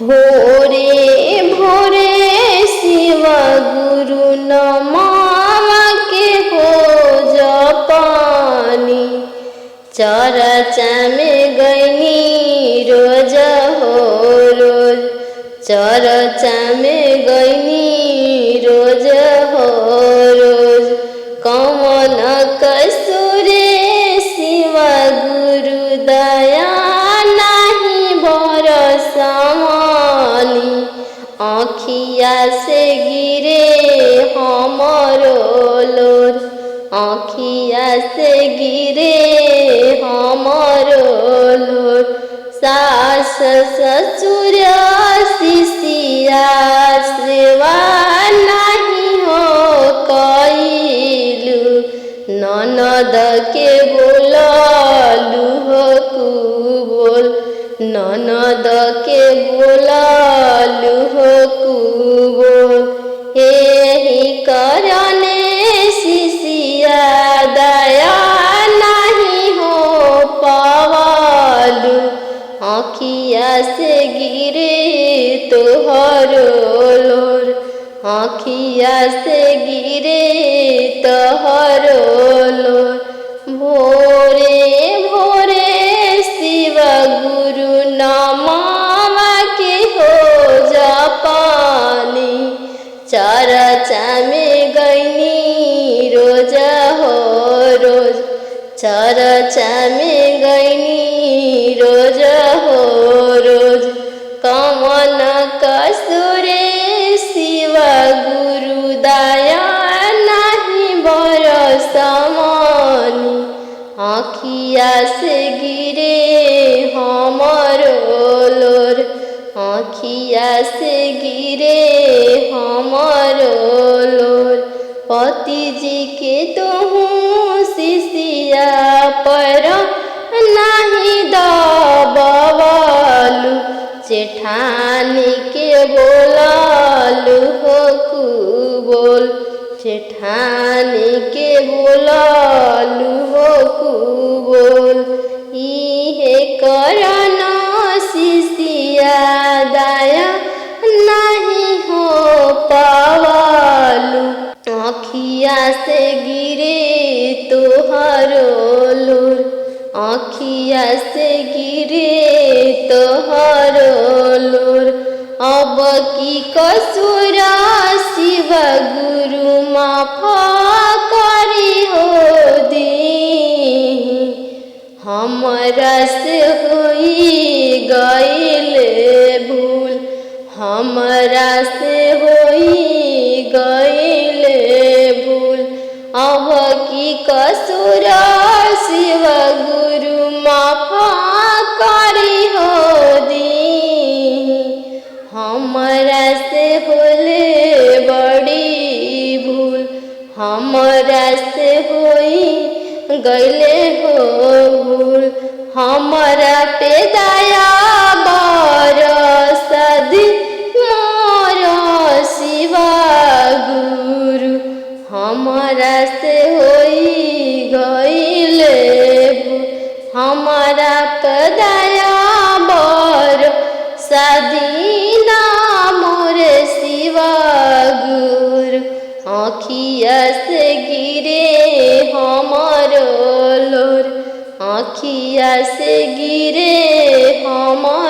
भोरे भोरे शिव गुरु नमावा के हो जपानी चर्चा में गईनी रोज हो रोज चर्चा में गईनी रोज हो रोज कौन कसूरे शिव गुरु दया नहीं बरसावानी आँखिया से गिरे हमरो लोर आँखिया से गिरे हमरो लोर सास ससुर शिष्या सेवा नहीं हो कइलू ननद के बोललू हो कुबोल ननद के बोललू हो कुबोल एही करने शिष्या दया नहीं हो पावालू आँखिया से गिरे तोहरो लोर आँखिया से गिरे तोहरो लोर भोरे भोरे शिव गुरु नमावा के हो जपानी चर्चा में गईनी रोज हो रोज चर्चा में गईनी रोज हो रोज कौन कसूरे शिव गुरु दया नहीं बरसावानी आँखिया से गिरे हमरो लोर आँखिया से गिरे हमरो लोर पति जी के तोहूँ शिष्या पर नहीं दबावलू जेठानी के बोललू हो कुबोल जेठानी के बोललू हो कुबोल इहे करना शिष्या दया नहीं हो पावालू आँखिया से गिरे तोहरो लोर आँखिया से गिरे तोहरो लोर अब की कसूरा शिव गुरु माफा करी हो दी हमरा से होई गइल भूल हमरा से होई गइल भूल अब की कसूरा शिव गुरु माफा करी हो दी हमरा से होले बड़ी भूल हमरा से होई गइले हो भूल हमरा पे दया बरस दी मोर शिव गुरु हमरा से होई गइले भूल हमरा पे दया बरस दी ना मोर शिव गुरु आँखिया से गिरे हमरो लोर आँखिया से गिरे हमरो